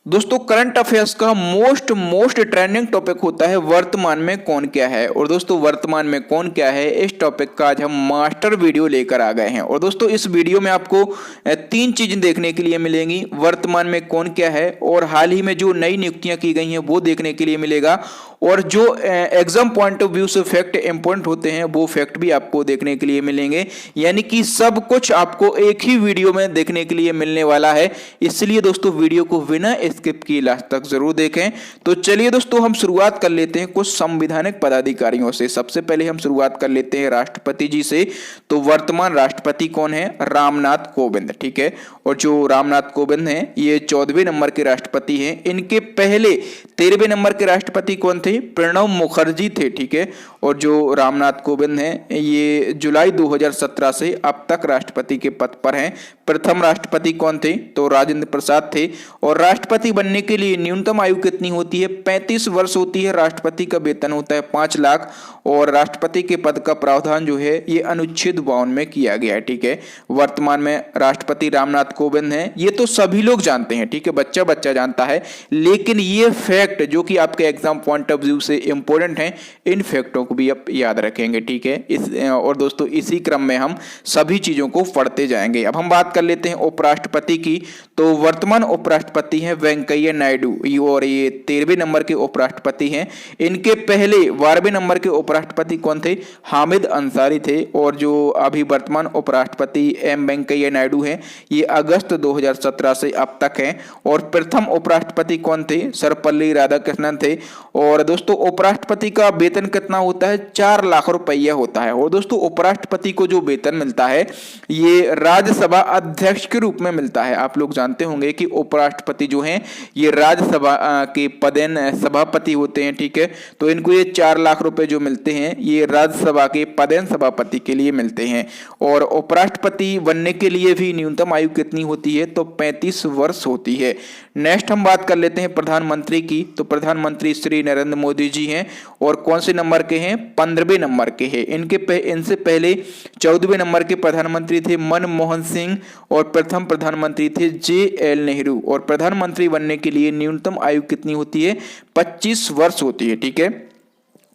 दोस्तों current affairs का most trending topic होता है वर्तमान में कौन क्या है। और दोस्तों वर्तमान में कौन क्या है इस टॉपिक का आज हम मास्टर वीडियो लेकर आ गए हैं। और दोस्तों इस वीडियो में आपको तीन चीजें देखने के लिए मिलेंगी। वर्तमान में कौन क्या है, और हाल ही में जो नई नियुक्तियां की गई हैं वो देखने के लिए मिलेगा, और जो एग्जाम पॉइंट ऑफ व्यू से फैक्ट इंपॉर्टेंट होते हैं वो फैक्ट भी आपको देखने के लिए मिलेंगे। यानी कि सब कुछ आपको एक ही वीडियो में देखने के लिए मिलने वाला है। इसलिए दोस्तों वीडियो को बिना स्किप किए लास्ट तक जरूर देखें। तो चलिए दोस्तों हम शुरुआत कर लेते हैं कुछ संवैधानिक पदाधिकारियों से। सबसे पहले हम शुरुआत कर लेते हैं राष्ट्रपति जी से। तो वर्तमान राष्ट्रपति कौन है? रामनाथ कोविंद। ठीक है, और जो रामनाथ कोविंद हैं ये 14वें नंबर के राष्ट्रपति हैं। इनके पहले 13वें नंबर के राष्ट्रपति कौन थे? प्रणब मुखर्जी थे। ठीक है, और जो रामनाथ कोविंद हैं ये जुलाई 2017 से अब तक राष्ट्रपति के पद पर हैं। प्रथम राष्ट्रपति कौन थे? तो राजेंद्र प्रसाद थे। और राष्ट्रपति बनने के लिए न्यूनतम आयु कितनी होती है? 35 वर्ष होती है। राष्ट्रपति का वेतन होता है 5 लाख, और राष्ट्रपति के पद का प्रावधान जो है ये अनुच्छेद 52 में किया गया है। ठीक है, वर्तमान में राष्ट्रपति रामनाथ कोविंद हैं, ये तो सभी लोग जानते हैं। ठीक है, बच्चा बच्चा जानता है, लेकिन ये फैक्ट जो कि आपके एग्जाम पॉइंट ऑफ व्यू से इंपॉर्टेंट हैं, इन फैक्टों को भी आप याद रखेंगे। ठीक है, और दोस्तों इसी क्रम में हम सभी चीजों को पढ़ते जाएंगे। अब हम बात कर लेते हैं उपराष्ट्रपति की। तो वर्तमान उपराष्ट्रपति हैं वेंकैया नायडू, और ये 13वें नंबर के उपराष्ट्रपति हैं। इनके पहले 12वें नंबर के उपराष्ट्रपति कौन थे? हामिद अंसारी थे। और जो अभी वर्तमान उपराष्ट्रपति एम वेंकैया नायडू हैं ये अगस्त 2017 से अब तक हैं। और प्रथम उपराष्ट्रपति कौन थे? सर्वपल्ली राधाकृष्णन थे। और दोस्तों उपराष्ट्रपति का वेतन कितना होता है? 4 लाख रुपया होता है। और दोस्तों उपराष्ट्रपति को जो वेतन मिलता है ये राज्यसभा अध्यक्ष के रूप में मिलता है। आप लोग जानते होंगे कि उपराष्ट्रपति जो हैं ये राज्यसभा के पदेन सभापति होते हैं। ठीक है, तो इनको ये 4 लाख रुपए जो मिलते हैं ये राज्यसभा के पदेन सभापति के लिए मिलते हैं। और उपराष्ट्रपति बनने के लिए भी न्यूनतम आयु कितनी होती है? तो 35 वर्ष होती है। नेक्स्ट हम बात कर लेते हैं प्रधानमंत्री की। तो प्रधानमंत्री श्री नरेंद्र मोदी जी हैं, और कौन से नंबर के हैं? 15वें नंबर के हैं। इनसे पहले 14वें नंबर के प्रधानमंत्री थे मनमोहन सिंह, और प्रथम प्रधानमंत्री थे JL नेहरू। और प्रधानमंत्री बनने के लिए न्यूनतम आयु कितनी होती है? 25 वर्ष होती है। ठीक है,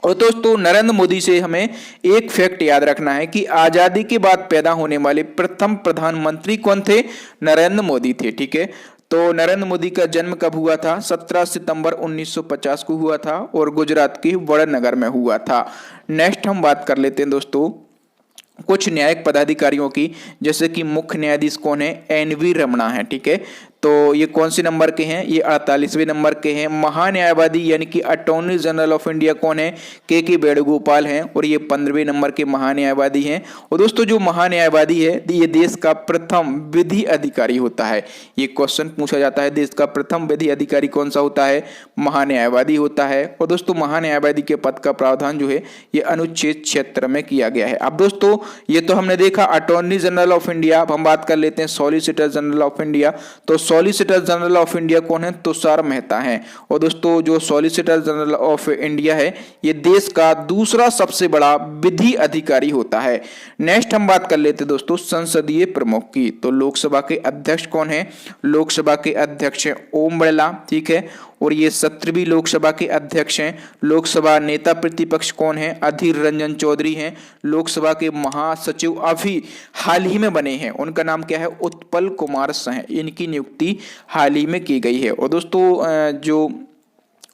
और दोस्तों नरेंद्र मोदी से हमें एक फैक्ट याद रखना है कि आजादी के बाद पैदा होने वाले प्रथम प्रधानमंत्री कौन थे? नरेंद्र मोदी थे। ठीक है, तो नरेंद्र मोदी का जन्म कब हुआ था? 17 सितंबर 1950 को हुआ था, और गुजरात के वडनगर में हुआ था। नेक्स्ट हम बात कर लेते हैं दोस्तों कुछ न्यायिक पदाधिकारियों की, जैसे कि मुख्य न्यायाधीश कौन है? NV रमणा है। ठीक है, तो ये कौन से नंबर के हैं? ये 48वें नंबर के हैं। महान्यायवादी यानी कि अटॉर्नी जनरल ऑफ इंडिया कौन है? के वेणुगोपाल हैं, और ये 15वें नंबर के महान्यायवादी हैं। और दोस्तों जो महान्यायवादी है ये देश का प्रथम विधि अधिकारी होता है। ये क्वेश्चन पूछा जाता है, देश का प्रथम विधि अधिकारी कौन सा होता है? महान्यायवादी होता है। और दोस्तों महान्यायवादी के पद का प्रावधान जो है ये अनुच्छेद 76 में किया गया है। अब दोस्तों ये तो हमने देखा अटॉर्नी जनरल ऑफ इंडिया। अब हम बात कर लेते हैं सॉलिसिटर जनरल ऑफ इंडिया। तो सॉलिसिटर जनरल ऑफ इंडिया कौन है? तुषार मेहता हैं। और दोस्तों जो सॉलिसिटर जनरल ऑफ इंडिया है ये देश का दूसरा सबसे बड़ा विधि अधिकारी होता है। नेक्स्ट हम बात कर लेते हैं दोस्तों संसदीय प्रमुख की। तो लोकसभा के अध्यक्ष कौन है? लोकसभा के अध्यक्ष हैं ओम बिरला। ठीक है, और ये 17वीं लोकसभा के अध्यक्ष हैं। लोकसभा नेता प्रतिपक्ष कौन है? अधीर रंजन चौधरी हैं। लोकसभा के महासचिव अभी हाल ही में बने हैं, उनका नाम क्या है? उत्पल कुमार सिंह। इनकी नियुक्ति हाल ही में की गई है। और दोस्तों जो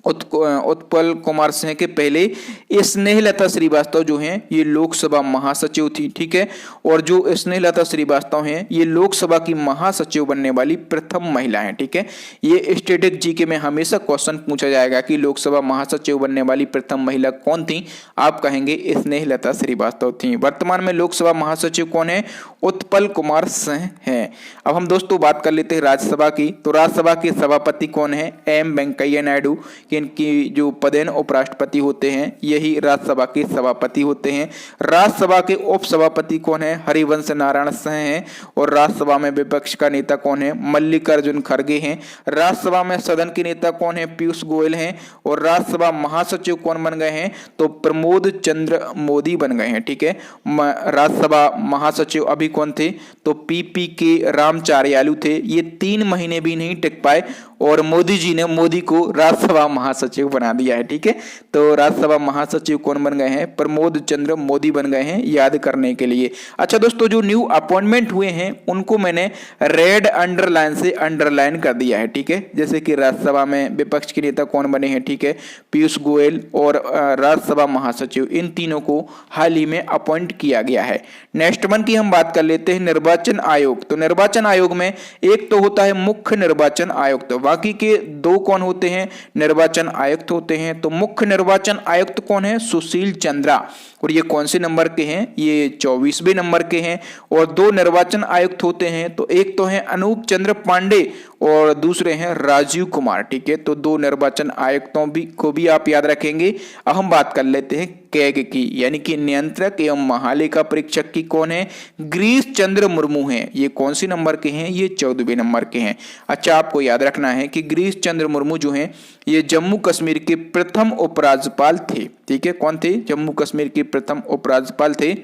उत्पल कुमार सिंह के पहले स्नेहलता श्रीवास्तव जो हैं ये लोकसभा महासचिव थी। ठीक है, और जो स्नेहलता श्रीवास्तव हैं ये लोकसभा की महासचिव बनने वाली प्रथम महिला हैं। ठीक है, ये स्टैटिक जीके में हमेशा क्वेश्चन पूछा जाएगा कि लोकसभा महासचिव बनने वाली प्रथम महिला कौन थी? आप कहेंगे स्नेहलता श्रीवास्तव थी। वर्तमान में लोकसभा महासचिव कौन है? उत्पल कुमार सिंह हैं। अब हम दोस्तों बात कर लेते हैं राज्यसभा की। तो राज्यसभा के सभापति कौन है? एम वेंकैया नायडू। कि इनकी जो पदेन उपराष्ट्रपति होते हैं यही राज्यसभा के सभापति होते हैं। राज्यसभा के उपसभापति कौन है? हरिवंश नारायण सिंह हैं। और राज्यसभा में विपक्ष का नेता कौन है? मल्लिकार्जुन खड़गे हैं। राज्यसभा में सदन के नेता कौन है? पीयूष गोयल हैं। और राज्यसभा महासचिव कौन बन गए हैं? तो प्रमोद चंद्र मोदी बन गए हैं। ठीक है, राज्यसभा महासचिव अभी कौन थे? तो पीपी के रामचारियालू थे। ये 3 महीने भी नहीं टिक पाए और मोदी जी ने मोदी को राज्यसभा महासचिव बना दिया है। ठीक है, तो राज्यसभा महासचिव कौन बन गए हैं? प्रमोद चंद्र मोदी बन गए हैं, याद करने के लिए। अच्छा दोस्तों, जो न्यू अपॉइंटमेंट हुए हैं उनको मैंने रेड अंडरलाइन से अंडरलाइन कर दिया है। ठीक है, जैसे कि राज्यसभा में विपक्ष के नेता कौन बने हैं? ठीक है, पीयूष गोयल और राज्यसभा महासचिव, इन तीनों को हाल ही में अपॉइंट किया गया है। नेक्स्ट वन की हम बात कर लेते हैं, निर्वाचन आयोग। तो निर्वाचन आयोग में एक तो होता है मुख्य निर्वाचन आयुक्त, बाकी के 2 कौन होते हैं? निर्वाचन आयुक्त होते हैं। तो मुख्य निर्वाचन आयुक्त कौन है? सुशील चंद्रा। और ये कौन से नंबर के हैं? ये 24वें नंबर के हैं। और 2 निर्वाचन आयुक्त होते हैं, तो एक तो है अनूप चंद्र पांडे और दूसरे हैं राजीव कुमार। ठीक है, तो 2 निर्वाचन आयुक्तों को भी आप याद रखेंगे। अब हम बात कर लेते हैं कैग की, यानी कि नियंत्रक एवं महालेखा परीक्षक की कौन है? गिरीश चंद्र मुर्मू हैं। ये कौन सी नंबर के हैं? ये 14वें नंबर के हैं। अच्छा, आपको याद रखना है कि गिरीश चंद्र मुर्मू जो हैं ये जम्मू कश्मीर के प्रथम उपराज्यपाल थे। ठीक है, कौन थे? जम्मू कश्मीर के प्रथम उपराज्यपाल थे।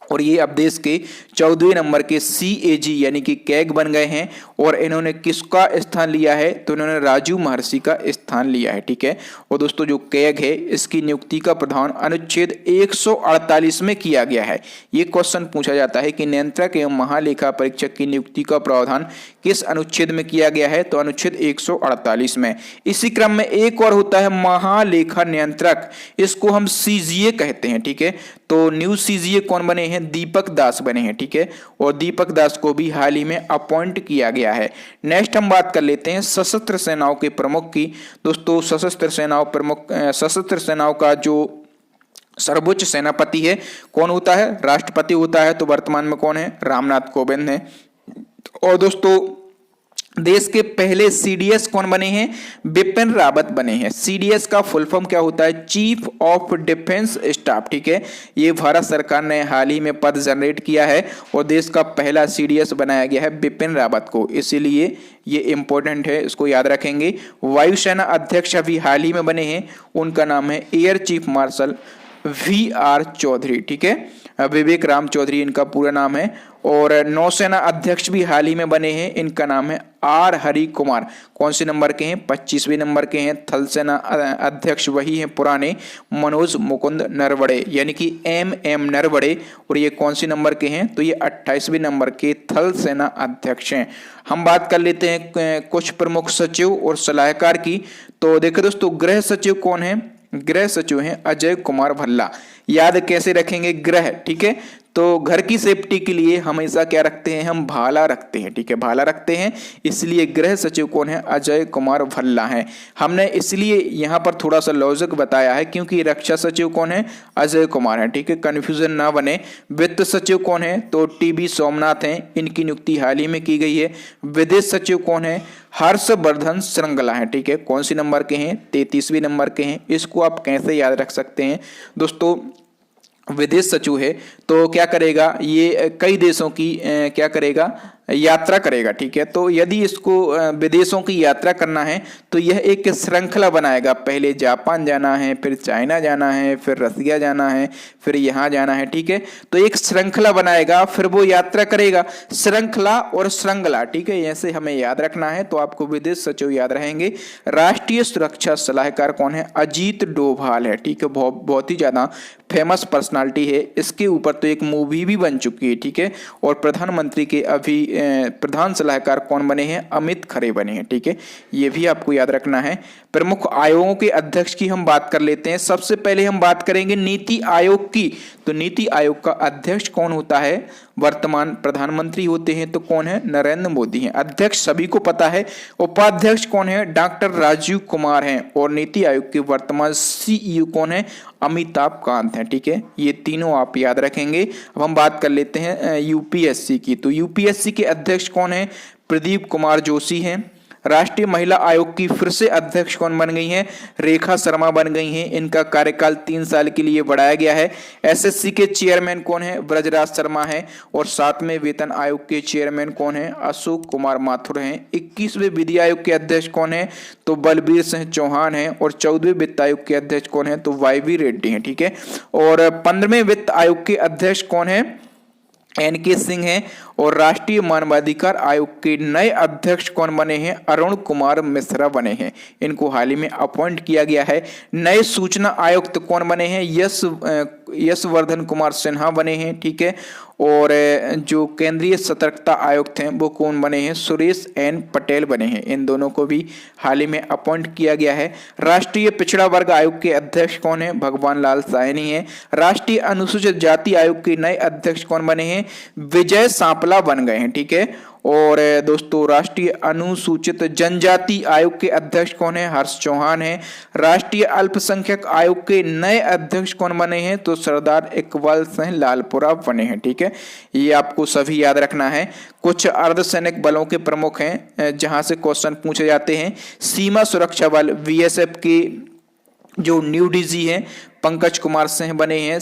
और ये अब देश के 14वें नंबर के CAG यानी कि कैग बन गए हैं। और इन्होंने किसका स्थान लिया है? तो इन्होंने राजीव महर्षि का स्थान लिया है। ठीक है, और दोस्तों जो कैग है इसकी नियुक्ति का प्रावधान अनुच्छेद 148 में किया गया है। ये क्वेश्चन पूछा जाता है कि नियंत्रक एवं महालेखा परीक्षक की नियुक्ति का प्रावधान किस अनुच्छेद में किया गया है? तो अनुच्छेद 148 में। इसी क्रम में एक और होता है महालेखा नियंत्रक, इसको हम CGA कहते हैं। ठीक है, तो न्यू CGA कौन बने हैं? दीपक दास बने हैं। ठीक है, और दीपक दास को भी हाल ही में अपॉइंट किया गया है। नेक्स्ट हम बात कर लेते हैं सशस्त्र सेनाओं के प्रमुख की। दोस्तों सशस्त्र सेनाओं का जो सर्वोच्च सेनापति है कौन होता है? राष्ट्रपति होता है। तो वर्तमान में कौन है? रामनाथ कोविंद है। और दोस्तों देश के पहले CDS कौन बने हैं? बिपिन रावत बने हैं। CDS का फुल फॉर्म क्या होता है? Chief of defence staff. ठीक है, ये भारत सरकार ने हाल ही में पद जनरेट किया है और देश का पहला CDS बनाया गया है बिपिन रावत को, इसीलिए ये इंपॉर्टेंट है, इसको याद रखेंगे। वायुसेना अध्यक्ष अभी हाल ही में बने हैं, उनका नाम है air chief marshal VR Chaudhary. ठीक है, विवेक राम चौधरी इनका पूरा नाम है। और नौसेना अध्यक्ष भी हाल ही में बने हैं, इनका नाम है R हरि कुमार। कौन से नंबर के हैं? 25वें नंबर के हैं। थल सेना अध्यक्ष वही हैं पुराने, मनोज मुकुंद नरवड़े यानी कि MM नरवड़े। और ये कौन से नंबर के हैं? तो ये 28वें नंबर के थल सेना अध्यक्ष हैं। हम बात कर लेते हैं कुछ प्रमुख सचिव और सलाहकार की। तो देखो दोस्तों, गृह सचिव कौन है? गृह सचिव हैं अजय कुमार भल्ला। याद कैसे रखेंगे? गृह। ठीक है, तो घर की सेफ्टी के लिए हमेशा क्या रखते हैं? हम भाला रखते हैं। ठीक है, भाला रखते हैं, इसलिए गृह सचिव कौन है? अजय कुमार भल्ला है। हमने इसलिए यहाँ पर थोड़ा सा लॉजिक बताया है क्योंकि रक्षा सचिव कौन है? अजय कुमार है। ठीक है, कंफ्यूजन ना बने। वित्त सचिव कौन है? तो TB सोमनाथ हैं, इनकी नियुक्ति हाल ही में की गई है। विदेश सचिव कौन है? हर्षवर्धन श्रृंगला है। ठीक है, कौन सी नंबर के हैं? 33वें नंबर के हैं। इसको आप कैसे याद रख सकते हैं दोस्तों? विदेश सचिव है तो क्या करेगा? ये कई देशों की क्या करेगा? यात्रा करेगा। ठीक है, तो यदि इसको विदेशों की यात्रा करना है तो यह एक श्रृंखला बनाएगा। पहले जापान जाना है, फिर चाइना जाना है, फिर रसिया जाना है, फिर यहाँ जाना है। ठीक है, तो एक श्रृंखला बनाएगा, फिर वो यात्रा करेगा। श्रृंखला और श्रृंखला। ठीक है, ऐसे हमें याद रखना है, तो आपको विदेश सचिव याद रहेंगे। राष्ट्रीय सुरक्षा सलाहकार कौन है? अजीत डोभाल है। ठीक है, बहुत ही ज्यादा फेमस पर्सनालिटी है। इसके ऊपर तो एक मूवी भी बन चुकी है। ठीक है, और प्रधानमंत्री के अभी प्रधान सलाहकार कौन बने हैं? अमित खरे बने हैं। ठीक है, ये भी आपको याद रखना है। प्रमुख आयोगों के अध्यक्ष की हम बात कर लेते हैं। सबसे पहले हम बात करेंगे नीति आयोग की। तो नीति आयोग का अध्यक्ष कौन होता है? वर्तमान प्रधानमंत्री होते हैं, तो कौन है? नरेंद्र मोदी हैं। अध्यक्ष सभी को पता है। उपाध्यक्ष कौन है? डॉक्टर राजीव कुमार हैं। और नीति आयोग के वर्तमान CEO कौन है? अमिताभ कांत हैं। ठीक है, ये तीनों आप याद रखेंगे। अब हम बात कर लेते हैं UPSC की। तो UPSC के अध्यक्ष कौन है? प्रदीप कुमार जोशी हैं। राष्ट्रीय महिला आयोग की फिर से अध्यक्ष कौन बन गई हैं? रेखा शर्मा बन गई हैं। इनका कार्यकाल 3 साल के लिए बढ़ाया गया है। एसएससी के चेयरमैन कौन है? ब्रजराज शर्मा है। और 7वें वेतन आयोग के चेयरमैन कौन है? अशोक कुमार माथुर हैं। 21वें विधि आयोग के अध्यक्ष कौन है? तो बलबीर सिंह चौहान है। और 14वें वित्त आयोग के अध्यक्ष कौन है? तो वाईवी रेड्डी हैं। ठीक है। और 15वें वित्त आयोग के अध्यक्ष कौन है? एनके सिंह हैं। और राष्ट्रीय मानवाधिकार आयोग के नए अध्यक्ष कौन बने हैं? अरुण कुमार मिश्रा बने हैं। इनको हाल ही में अपॉइंट किया गया है। नए सूचना आयुक्त कौन बने हैं? यशवर्धन कुमार सिन्हा बने हैं। ठीक है। और जो केंद्रीय सतर्कता आयुक्त हैं वो कौन बने हैं? सुरेश एन पटेल बने हैं। इन दोनों को भी हाल ही में अपॉइंट किया गया है। राष्ट्रीय पिछड़ा वर्ग आयोग के अध्यक्ष कौन है? भगवान लाल साहनी है। राष्ट्रीय अनुसूचित जाति आयोग के नए अध्यक्ष कौन बने हैं? विजय सांपला बन गए हैं। ठीक है। और दोस्तों राष्ट्रीय अनुसूचित जनजाति आयोग के अध्यक्ष कौन है? हर्ष चौहान है। राष्ट्रीय अल्पसंख्यक आयोग के नए अध्यक्ष कौन बने हैं? तो सरदार इकबाल सिंह लालपुरा बने हैं। ठीक है। ये आपको सभी याद रखना है। कुछ अर्धसैनिक बलों के प्रमुख हैं जहां से क्वेश्चन पूछे जाते हैं। सीमा सुरक्षा बल बीएसएफ के जो न्यू डीजी हैं पंकज कुमार सिंह बने हैं।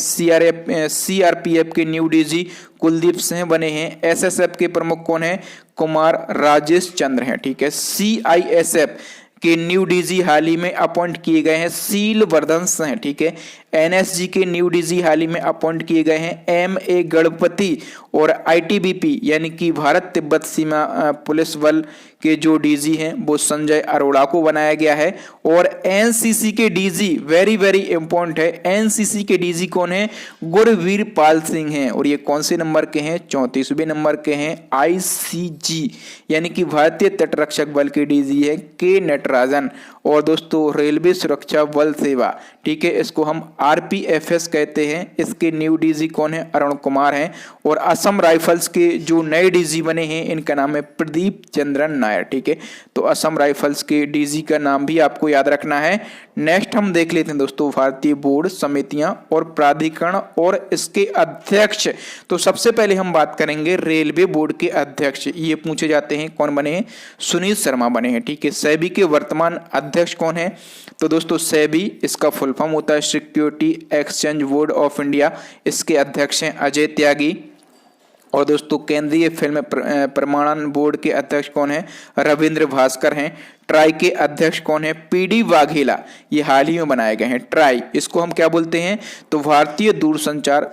सीआरपीएफ के न्यू डीजी कुलदीप सिंह बने हैं। एसएसएफ के प्रमुख कौन है? कुमार राजेश चंद्र हैं। ठीक है। सीआईएसएफ के न्यू डीजी हाल ही में अपॉइंट किए गए हैं सीलवर्धन सिंह। ठीक है। एनएसजी के न्यू डीजी हाल ही में अपॉइंट किए गए हैं एमए गणपति। और आईटीबीपी यानी कि भारत तिब्बत सीमा पुलिस बल के जो डीजी हैं वो संजय अरोड़ा को बनाया गया है। और एनसीसी के डीजी वेरी वेरी इंपॉर्टेंट है। एनसीसी के डीजी कौन है? गुरवीर पाल सिंह हैं। और ये कौन से नंबर के हैं? 34वें नंबर के हैं। आईसीजी यानी कि भारतीय तटरक्षक बल के डीजी है के नटराजन। और दोस्तों रेलवे सुरक्षा बल सेवा, ठीक है, इसको हम आरपीएफएस कहते हैं। इसके न्यू डीजी कौन है? अरुण कुमार हैं। और असम राइफल्स के जो नए डीजी बने हैं इनका नाम है प्रदीप चंद्रन नायर। ठीक है। तो असम राइफल्स के डीजी का नाम भी आपको याद रखना है। नेक्स्ट हम देख लेते हैं दोस्तों भारतीय बोर्ड समितियां और प्राधिकरण और इसके अध्यक्ष। तो सबसे पहले हम बात करेंगे रेलवे बोर्ड के अध्यक्ष। ये पूछे जाते हैं कौन बने हैं? सुनील शर्मा बने हैं। ठीक है। सेबी के वर्तमान अध्यक्ष कौन है? तो दोस्तों सेबी इसका फुल फॉर्म होता है security exchange board of India. इसके अध्यक्ष हैं अजय त्यागी। और दोस्तों केंद्रीय फिल्म प्रमाणन बोर्ड के अध्यक्ष कौन है? रविंद्र भास्कर हैं। ट्राई के अध्यक्ष कौन है? पीडी वाघेला। ये हाल ही में बनाए गए हैं। ट्राई इसको हम क्या बोलते हैं? तो भारतीय दूरसंचार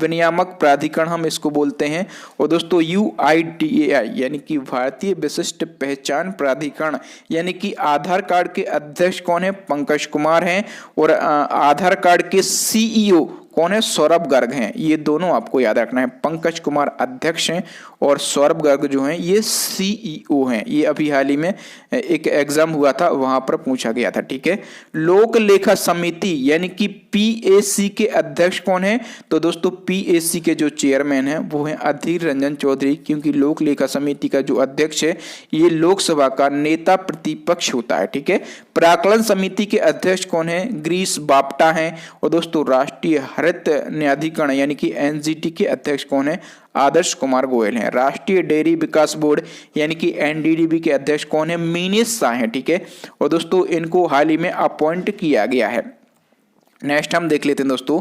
विनियामक प्राधिकरण हम इसको बोलते हैं। और दोस्तों यूआईडीएआई यानी कि भारतीय विशिष्ट पहचान प्राधिकरण यानी कि आधार कार्ड के अध्यक्ष कौन है? पंकज कुमार हैं। और आधार कार्ड के सीईओ कौन है? सौरभ गर्ग हैं। ये दोनों आपको याद रखना है। पंकज कुमार अध्यक्ष हैं और सौरभ गर्ग जो हैं ये सीईओ हैं। ये अभी हाल ही में एक एग्जाम हुआ था वहां पर पूछा गया था। ठीक है। लोक लेखा समिति यानी कि पीएसी के अध्यक्ष कौन है? तो दोस्तों पीएसी के जो चेयरमैन हैं वो हैं अधीर रंजन चौधरी। क्योंकि लोक लेखा समिति का जो अध्यक्ष है ये लोकसभा का नेता प्रतिपक्ष होता है। ठीक है। प्राक्कलन समिति के अध्यक्ष कौन है? ग्रीस बाप्टा हैं। और दोस्तों राष्ट्रीय हरित न्यायाधिकरण यानी कि एनजीटी के अध्यक्ष कौन है? आदर्श कुमार गोयल हैं। राष्ट्रीय डेयरी विकास बोर्ड यानी कि एनडीडीबी के अध्यक्ष कौन है? मीनेश शाह हैं। ठीक है। और दोस्तों इनको हाल ही में अपॉइंट किया गया है। नेक्स्ट हम देख लेते हैं दोस्तों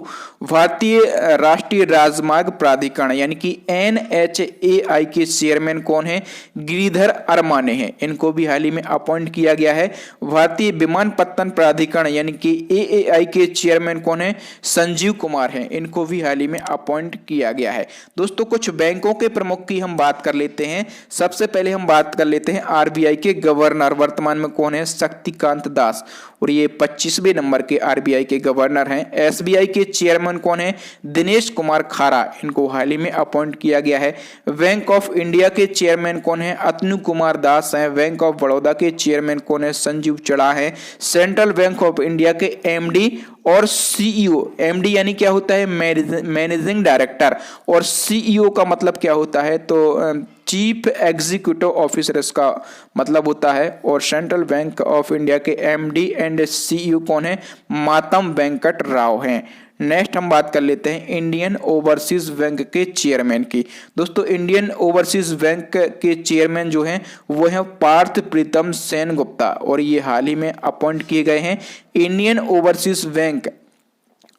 भारतीय राष्ट्रीय राजमार्ग प्राधिकरण यानी कि एनएचएआई के चेयरमैन कौन है? गिरिधर अरमाने हैं। इनको भी हाल ही में अपॉइंट किया गया है। भारतीय विमानपत्तन प्राधिकरण यानी कि एएआई के चेयरमैन कौन है? संजीव कुमार हैं। इनको भी हाल ही में अपॉइंट किया गया है। दोस्तों कुछ बैंकों के प्रमुख की हम बात कर लेते हैं। सबसे पहले हम बात कर लेते हैं आरबीआई के गवर्नर। वर्तमान में कौन है? शक्तिकांत दास। और ये 25वें नंबर के आरबीआई के गवर्नर हैं। एसबीआई के चेयरमैन कौन है? दिनेश कुमार खारा। इनको हाल ही में अपॉइंट किया गया है। बैंक ऑफ इंडिया के चेयरमैन कौन है? अतनु कुमार दास हैं। बैंक ऑफ बड़ौदा के चेयरमैन कौन है? संजीव चढ़ा है। सेंट्रल बैंक ऑफ इंडिया के एमडी और सीईओ, एमडी यानी क्या होता है? Managing director. और सीईओ का मतलब क्या होता है? तो चीफ एग्जीक्यूटिव ऑफिसर इसका मतलब होता है। और सेंट्रल बैंक ऑफ इंडिया के एमडी एंड सीईओ कौन है? मातम वेंकट राव हैं। नेक्स्ट हम बात कर लेते हैं इंडियन ओवरसीज बैंक के चेयरमैन की। दोस्तों इंडियन ओवरसीज बैंक के चेयरमैन जो हैं वो हैं पार्थ प्रीतम सेन गुप्ता, और ये हाल ही में अपॉइंट किए गए हैं। इंडियन ओवरसीज बैंक,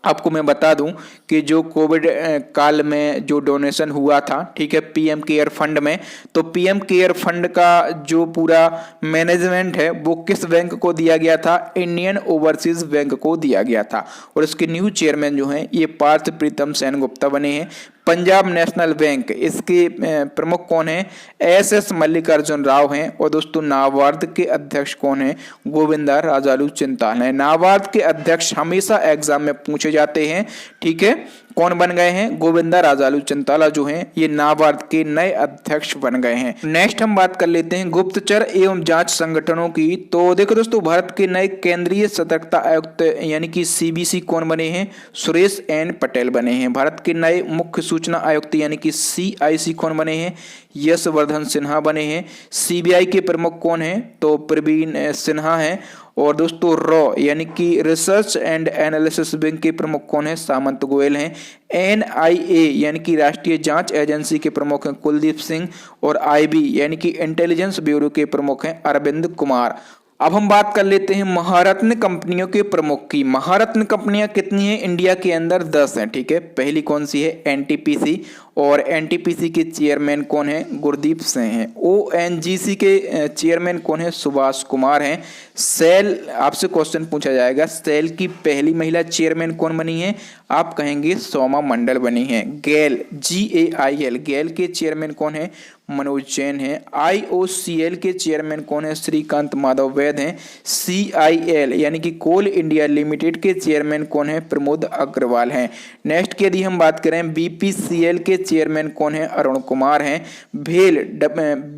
आपको मैं बता दूं कि जो कोविड काल में जो डोनेशन हुआ था, ठीक है, पीएम केयर फंड में, तो पीएम केयर फंड का जो पूरा मैनेजमेंट है वो किस बैंक को दिया गया था? इंडियन ओवरसीज बैंक को दिया गया था। और इसके न्यू चेयरमैन जो हैं ये पार्थ प्रीतम सेन गुप्ता बने हैं। पंजाब नेशनल बैंक, इसके प्रमुख कौन हैं? एस मल्लिकार्जुन राव हैं। और दोस्तों नाबार्ड के अध्यक्ष कौन हैं? गोविंदा राजालू चिंताल हैं। नाबार्ड के अध्यक्ष हमेशा एग्जाम में पूछे जाते हैं, ठीक है, कौन बन गए हैं? गोविंदा राजालू चिंताला जो हैं ये नाबार्ड के नए अध्यक्ष बन गए हैं। नेक्स्ट हम बात कर लेते हैं गुप्तचर एवं जांच संगठनों की। तो देखो दोस्तों, भारत के नए केंद्रीय सतर्कता आयुक्त यानी कि सीबीसी कौन बने हैं? सुरेश एन पटेल बने हैं। भारत के नए मुख्य सूचना आयुक्त यानी कि सीआईसी कौन बने हैं? यशवर्धन सिन्हा बने हैं। सीबीआई के प्रमुख कौन हैं? तो प्रवीण सिन्हा हैं। और दोस्तों रॉ यानी कि रिसर्च एंड एनालिसिस विंग के प्रमुख कौन है? सामंत गोयल हैं। एनआईए यानी कि राष्ट्रीय जांच एजेंसी के प्रमुख हैं कुलदीप सिंह। और आईबी यानी कि इंटेलिजेंस ब्यूरो के प्रमुख हैं अरविंद कुमार। अब हम बात कर लेते हैं महारत्न कंपनियों के प्रमुख की। महारत्न कंपनियां कितनी हैं इंडिया के अंदर? 10 हैं, ठीक है। पहली कौन सी है? एनटीपीसी। और एनटीपीसी के चेयरमैन कौन है? गुरदीप सिंह हैं। ओएनजीसी के चेयरमैन कौन है? सुभाष कुमार हैं। सेल, आपसे क्वेश्चन पूछा जाएगा, सेल की पहली महिला चेयरमैन कौन बनी है? आप कहेंगे सोमा मंडल बनी है। गेल, GAIL, गेल के चेयरमैन कौन है? मनोज जैन है। IOCL के चेयरमैन कौन है? श्रीकांत माधव वैद हैं। CIL यानी कि कोल इंडिया लिमिटेड के चेयरमैन कौन है? प्रमोद अग्रवाल हैं। नेक्स्ट की यदि हम बात करें BPCL के चेयरमैन कौन है? अरुण कुमार हैं। भेल,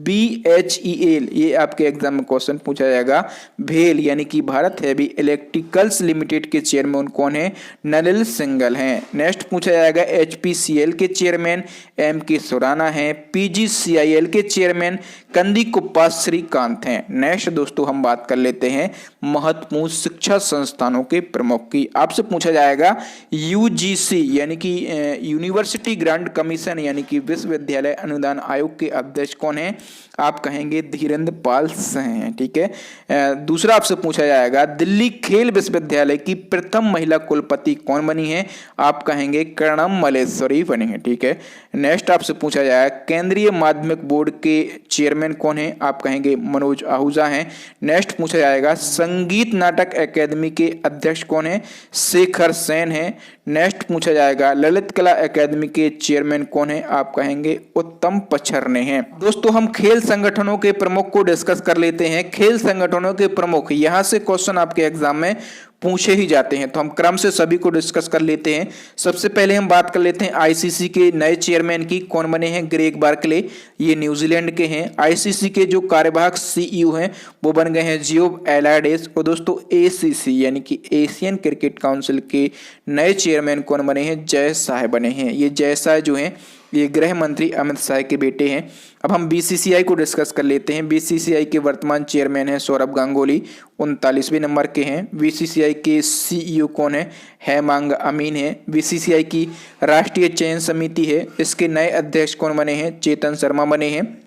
BHEL, ये आपके एग्जाम में क्वेश्चन पूछा जाएगा। भेल यानी कि भारत हैवी इलेक्ट्रिकल्स लिमिटेड के चेयरमैन कौन है? नलिल सिंगल हैं। नेक्स्ट पूछा जाएगा HPCL के चेयरमैन MK सुराना हैं। PGCIL के चेयरमैन कंदी कुप्पा श्रीकांत हैं। नेक्स्ट दोस्तों हम बात कर लेते हैं महत्वपूर्ण शिक्षा संस्थानों के प्रमुख की। आपसे पूछा जाएगा UGC यानी कि यूनिवर्सिटी ग्रांट कमीशन यानी कि विश्वविद्यालय अनुदान आयोग के अध्यक्ष कौन है? आप कहेंगे धीरेन्द्र पाल सिंह हैं, ठीक है। दूसरा आपसे पूछा जाएगा दिल्ली खेल विश्वविद्यालय की प्रथम महिला कुलपति कौन बनी है? आप कहेंगे कर्णम मलेश्वरी बनी है, ठीक है। नेक्स्ट आपसे पूछा जाएगा केंद्रीय माध्यमिक बोर्ड के चेयरमैन कौन है? आप कहेंगे मनोज आहूजा हैं। नेक्स्ट पूछा जाएगा संगीत नाटक अकादमी के अध्यक्ष कौन है? शेखर सेन है। नेक्स्ट पूछा जाएगा ललित कला अकादमी के चेयरमैन कौन है? आप कहेंगे उत्तम पचरने हैं। दोस्तों हम खेल संगठनों के प्रमुख को डिस्कस कर लेते हैं। खेल संगठनों के प्रमुख, यहां से क्वेश्चन आपके एग्जाम में पूछे ही जाते हैं, तो हम क्रम से सभी को डिस्कस कर लेते हैं। सबसे पहले हम बात कर लेते हैं आईसीसी के नए चेयरमैन की। कौन बने हैं? ग्रेग बार्कले, ये न्यूजीलैंड के हैं। आईसीसी के जो कार्यवाहक CEO हैं वो बन गए हैं जियोब एलाडेस। और दोस्तों ACC यानी कि एशियन क्रिकेट काउंसिल के नए चेयरमैन कौन बने हैं? जय शाह बने हैं। ये जय शाह जो हैं ये गृह मंत्री अमित शाह के बेटे हैं। अब हम BCCI को डिस्कस कर लेते हैं। BCCI के वर्तमान चेयरमैन हैं सौरभ गांगुली, 39वें नंबर के हैं। BCCI के CEO कौन है? हेमांग अमीन है। BCCI की राष्ट्रीय चयन समिति है, इसके नए अध्यक्ष कौन बने हैं? चेतन शर्मा बने हैं।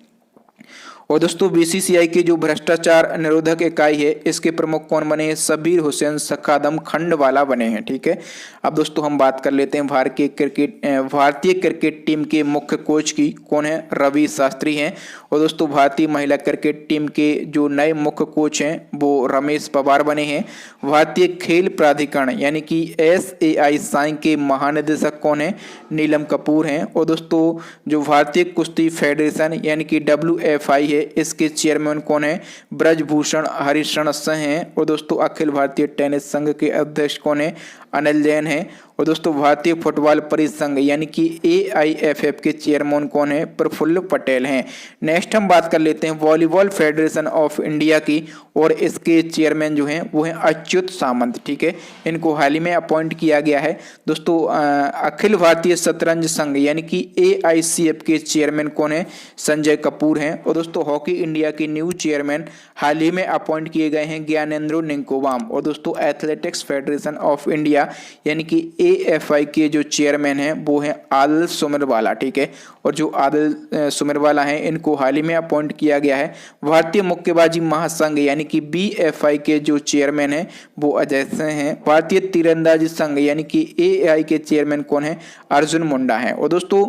और दोस्तों BCCI की जो भ्रष्टाचार निरोधक इकाई है इसके प्रमुख कौन बने हैं? सबीर हुसैन सखादम खंडवाला बने हैं, ठीक है। अब दोस्तों हम बात कर लेते हैं भारतीय क्रिकेट टीम के मुख्य कोच की। कौन है? रवि शास्त्री हैं। और दोस्तों भारतीय महिला क्रिकेट टीम के जो नए मुख्य कोच हैं वो रमेश पवार बने हैं। भारतीय खेल प्राधिकरण यानी कि SAI साई के महानिदेशक कौन है? नीलम कपूर हैं। और दोस्तों जो भारतीय कुश्ती फेडरेशन यानी कि WFI इसके चेयरमैन कौन है? ब्रजभूषण हरिशरण सिंह हैं। और दोस्तों अखिल भारतीय टेनिस संघ के अध्यक्ष कौन है? अनिल जैन है। और दोस्तों भारतीय फुटबॉल परिसंघ यानी कि AIFF के चेयरमैन कौन है? प्रफुल्ल पटेल हैं। नेक्स्ट हम बात कर लेते हैं वॉलीबॉल फेडरेशन ऑफ इंडिया की। और इसके चेयरमैन जो हैं वो हैं अच्युत सामंत, ठीक है। इनको हाल ही में अपॉइंट किया गया है। दोस्तों अखिल भारतीय शतरंज संघ यानी कि AICF के चेयरमैन कौन है? संजय कपूर हैं। और दोस्तों हॉकी इंडिया के न्यू चेयरमैन हाल ही में अपॉइंट किए गए हैं ज्ञानेंद्रो निंकोबाम। और दोस्तों एथलेटिक्स फेडरेशन ऑफ इंडिया गया, यानी कि AFI के जो चेयरमैन हैं वो हैं आदिल सुमरवाला, ठीक है। और जो आदिल सुमरवाला हैं इनको हाल ही में अपॉइंट किया गया है। भारतीय मुक्केबाजी महासंघ यानी कि BFI के जो चेयरमैन हैं वो अजय सिंह हैं। भारतीय तीरंदाजी संघ यानी कि AI के चेयरमैन कौन है? अर्जुन मुंडा हैं। और दोस्तों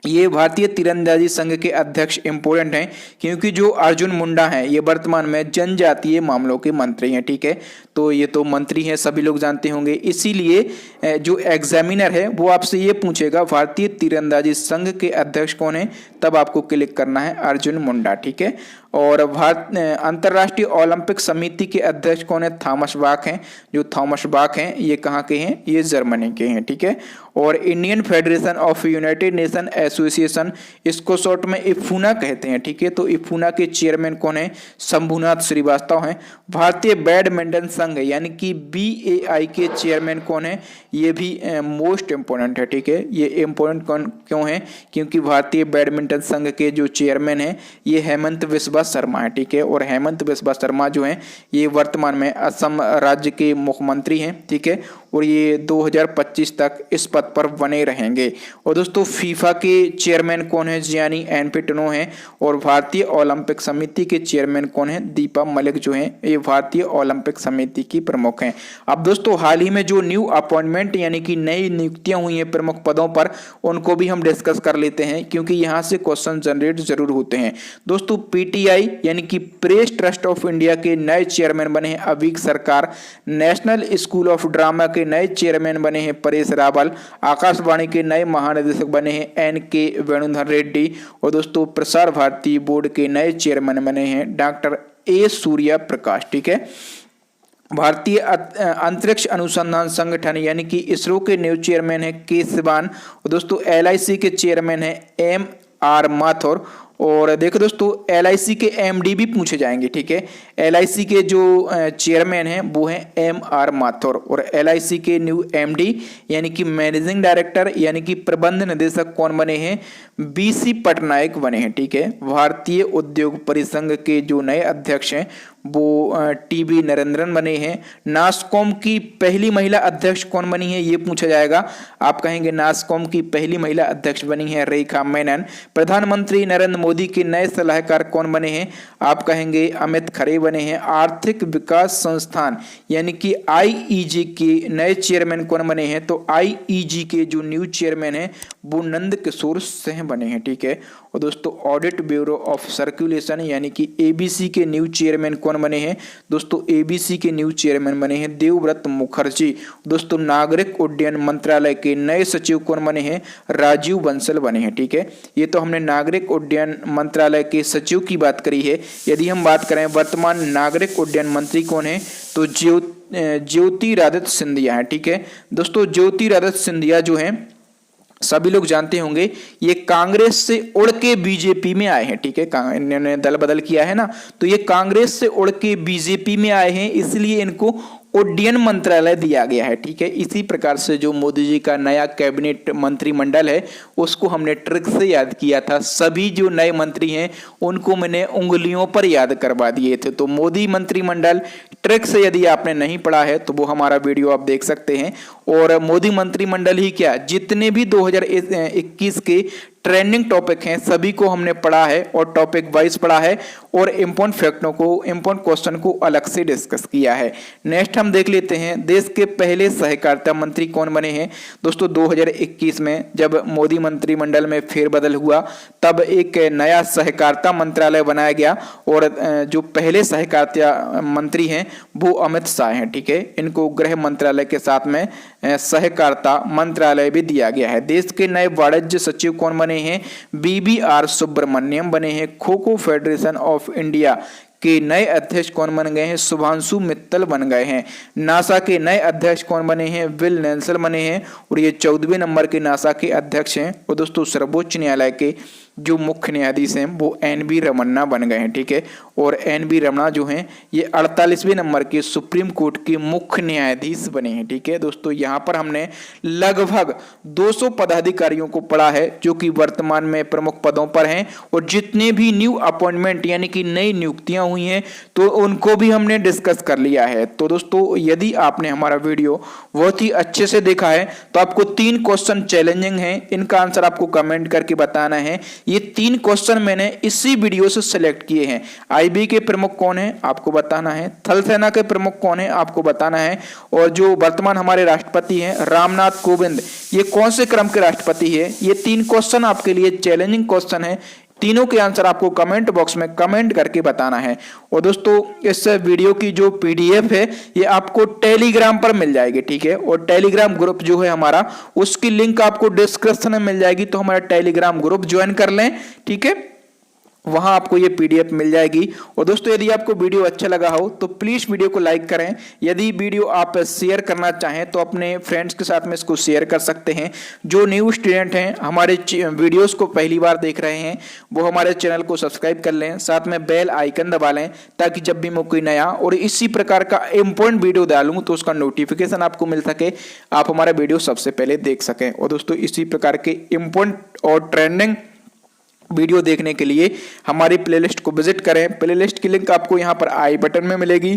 ये भारतीय तीरंदाजी संघ के अध्यक्ष इंपोर्टेंट हैं, क्योंकि जो अर्जुन मुंडा हैं ये वर्तमान में जनजातीय मामलों के मंत्री हैं, ठीक है। तो ये तो मंत्री हैं, सभी लोग जानते होंगे। इसीलिए जो एग्जामिनर है वो आपसे ये पूछेगा भारतीय तीरंदाजी संघ के अध्यक्ष कौन है, तब आपको क्लिक करना है अर्जुन मुंडा, ठीक है। और अंतर्राष्ट्रीय ओलंपिक समिति के अध्यक्ष कौन है? थॉमस बाक हैं। जो थॉमस बाक हैं ये कहाँ के हैं? ये जर्मनी के हैं, ठीक है। और Indian federation of United nation association, इसको शॉर्ट में इफूना कहते हैं, ठीक है। तो इफूना के चेयरमैन कौन है? शंभुनाथ श्रीवास्तव हैं। भारतीय बैडमिंटन संघ यानी कि BAI के चेयरमैन कौन है? ये भी मोस्ट इंपोर्टेंट है, ठीक है। ये इंपोर्टेंट क्यों है? क्योंकि भारतीय बैडमिंटन संघ के जो चेयरमैन है ये हेमंत बिस्वा शर्मा है, ठीक है। और हेमंत बिस्वा शर्मा जो हैं ये वर्तमान में असम राज्य के मुख्यमंत्री हैं, ठीक है। और ये 2025 तक इस पद पर बने रहेंगे। और दोस्तों फीफा के चेयरमैन कौन है? जियानी एनफिटनो हैं। और भारतीय ओलंपिक समिति के चेयरमैन कौन है? दीपा मलिक जो हैं ये भारतीय ओलंपिक समिति की प्रमुख हैं। अब दोस्तों हाल ही में जो न्यू अपॉइंटमेंट यानी कि नई नियुक्तियां हुई हैं प्रमुख पदों पर, उनको भी हम डिस्कस कर लेते हैं, क्योंकि यहाँ से क्वेश्चन जनरेट जरूर होते हैं। दोस्तों PTI यानी कि प्रेस ट्रस्ट ऑफ इंडिया के नए चेयरमैन बने हैं अवीक सरकार। नेशनल स्कूल ऑफ ड्रामा के नए चेयरमैन बने हैं परेश रावल। आकाशवाणी के नए महानिदेशक बने हैं NK वेणुधर रेड्डी। और दोस्तों प्रसार भारती बोर्ड के नए चेयरमैन बने हैं डॉक्टर A सूर्या प्रकाश, ठीक है। भारतीय अंतरिक्ष अनुसंधान संगठन यानी कि इसरो के न्यू चेयरमैन है के सिवान। और दोस्तों LIC के चेयरमैन है MR माथुर। और देखो दोस्तों LIC के MD भी पूछे जाएंगे, ठीक है। LIC के जो चेयरमैन हैं वो हैं MR माथुर। और LIC के न्यू MD यानी कि मैनेजिंग डायरेक्टर यानी कि प्रबंध निदेशक कौन बने हैं? BC पटनायक बने हैं, ठीक है। भारतीय उद्योग परिसंघ के जो नए अध्यक्ष हैं वो TB नरेंद्रन बने हैं। नासकॉम की पहली महिला अध्यक्ष कौन बनी है? ये पूछा जाएगा। आप कहेंगे नासकॉम की पहली महिला अध्यक्ष बनी है रेखा मेनन। प्रधानमंत्री नरेंद्र मोदी के नए सलाहकार कौन बने हैं? आप कहेंगे अमित खरे बने हैं। आर्थिक विकास संस्थान यानी कि IEG के नए चेयरमैन कौन बने हैं? तो IEG के जो न्यू चेयरमैन है वो नंद किशोर सिंह बने हैं, ठीक है। और दोस्तों ऑडिट ब्यूरो ऑफ सर्कुलेशन यानी कि ABC के न्यू चेयरमैन कौन बने हैं? दोस्तों ABC के न्यू चेयरमैन बने हैं देवव्रत मुखर्जी। दोस्तों नागरिक उड्डयन मंत्रालय के नए सचिव कौन बने हैं? राजीव बंसल बने हैं, ठीक है। ये तो हमने नागरिक उड्डयन मंत्रालय के सचिव की बात करी है। यदि हम बात करें वर्तमान नागरिक उड्डयन मंत्री कौन है, तो ज्योतिरादित्य सिंधिया है, ठीक है। दोस्तों ज्योतिरादित्य सिंधिया जो है सभी लोग जानते होंगे ये कांग्रेस से उड़ के बीजेपी में आए हैं, ठीक है। इन्होंने दल बदल किया है ना, तो ये कांग्रेस से उड़ के बीजेपी में आए हैं, इसलिए इनको उड्डयन मंत्रालय दिया गया है, ठीक है। इसी प्रकार से जो मोदी जी का नया कैबिनेट मंत्रिमंडल है उसको हमने ट्रिक से याद किया था। सभी जो नए मंत्री हैं उनको मैंने उंगलियों पर याद करवा दिए थे। तो मोदी मंत्रिमंडल ट्रिक से यदि आपने नहीं पढ़ा है तो वो हमारा वीडियो आप देख सकते हैं। और मोदी मंत्रिमंडल ही क्या, जितने भी 2021 के ट्रेंडिंग टॉपिक हैं सभी को हमने पढ़ा है और टॉपिक वाइज पढ़ा है और इम्पोर्टेंट फैक्टों को, इम्पोर्टेंट क्वेश्चन को अलग से डिस्कस किया है। नेक्स्ट हम देख लेते हैं देश के पहले सहकारिता मंत्री कौन बने हैं। दोस्तों 2021 में जब मोदी मंत्रिमंडल में फेरबदल हुआ तब एक नया सहकारिता मंत्रालय बनाया गया और जो पहले सहकारिता मंत्री हैं वो अमित शाह हैं, ठीक है। इनको गृह मंत्रालय के साथ में सहकारिता मंत्रालय भी दिया गया है। देश के नए वाणिज्य सचिव कौन बने हैं? BBR सुब्रमण्यम बने हैं। Kho kho federation of India के नए अध्यक्ष कौन बन गए हैं? शुभांशु मित्तल बन गए हैं। नासा के नए अध्यक्ष कौन बने हैं? विल नेल्सन बने हैं और ये 14वें नंबर के नासा के अध्यक्ष हैं। और दोस्तों सर्वोच्च न्यायालय के जो मुख्य न्यायाधीश हैं वो एन.वी. रमन्ना बन गए हैं। ठीक है, और एन.वी. रमन्ना जो हैं ये 48वें नंबर के सुप्रीम कोर्ट के मुख्य न्यायाधीश बने हैं। ठीक है दोस्तों, यहाँ पर हमने लगभग 200 पदाधिकारियों को पढ़ा है जो कि वर्तमान में प्रमुख पदों पर हैं, और जितने भी न्यू अपॉइंटमेंट यानी कि नई नियुक्तियां हुई हैं तो उनको भी हमने डिस्कस कर लिया है। तो दोस्तों यदि आपने हमारा वीडियो बहुत ही अच्छे से देखा है तो आपको 3 क्वेश्चन चैलेंजिंग हैं, इनका आंसर आपको कमेंट करके बताना है। ये 3 क्वेश्चन मैंने इसी वीडियो से सिलेक्ट किए हैं। आईबी के प्रमुख कौन है आपको बताना है, थल सेना के प्रमुख कौन है आपको बताना है, और जो वर्तमान हमारे राष्ट्रपति हैं रामनाथ कोविंद ये कौन से क्रम के राष्ट्रपति है। ये 3 क्वेश्चन आपके लिए चैलेंजिंग क्वेश्चन है, तीनों के आंसर आपको कमेंट बॉक्स में कमेंट करके बताना है। और दोस्तों इस वीडियो की जो पीडीएफ है ये आपको टेलीग्राम पर मिल जाएगी। ठीक है, और टेलीग्राम ग्रुप जो है हमारा उसकी लिंक आपको डिस्क्रिप्शन में मिल जाएगी, तो हमारा टेलीग्राम ग्रुप ज्वाइन कर लें। ठीक है, वहां आपको ये पीडीएफ मिल जाएगी। और दोस्तों यदि आपको वीडियो अच्छा लगा हो तो प्लीज वीडियो को लाइक करें। यदि वीडियो आप शेयर करना चाहें तो अपने फ्रेंड्स के साथ में इसको शेयर कर सकते हैं। जो न्यू स्टूडेंट हैं हमारे वीडियोस को पहली बार देख रहे हैं वो हमारे चैनल को सब्सक्राइब कर लें, साथ में बेल आइकन दबा लें ताकि जब भी मैं कोई नया और इसी प्रकार का इंपॉर्टेंट वीडियो डालूं तो उसका नोटिफिकेशन आपको मिल सके, आप हमारा वीडियो सबसे पहले देख सकें। और दोस्तों इसी प्रकार के इंपॉर्टेंट और ट्रेंडिंग वीडियो देखने के लिए हमारी प्लेलिस्ट को विजिट करें। प्लेलिस्ट की लिंक आपको यहाँ पर आई बटन में मिलेगी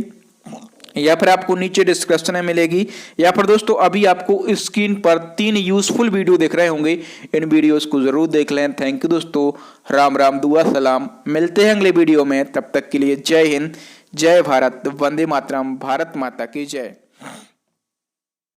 या फिर आपको नीचे डिस्क्रिप्शन में मिलेगी, या फिर दोस्तों अभी आपको स्क्रीन पर 3 यूजफुल वीडियो दिख रहे होंगे, इन वीडियोस को जरूर देख लें। थैंक यू दोस्तों, राम राम, दुआ सलाम, मिलते हैं अगले वीडियो में। तब तक के लिए जय हिंद, जय भारत, वंदे मातरम, भारत माता की जय।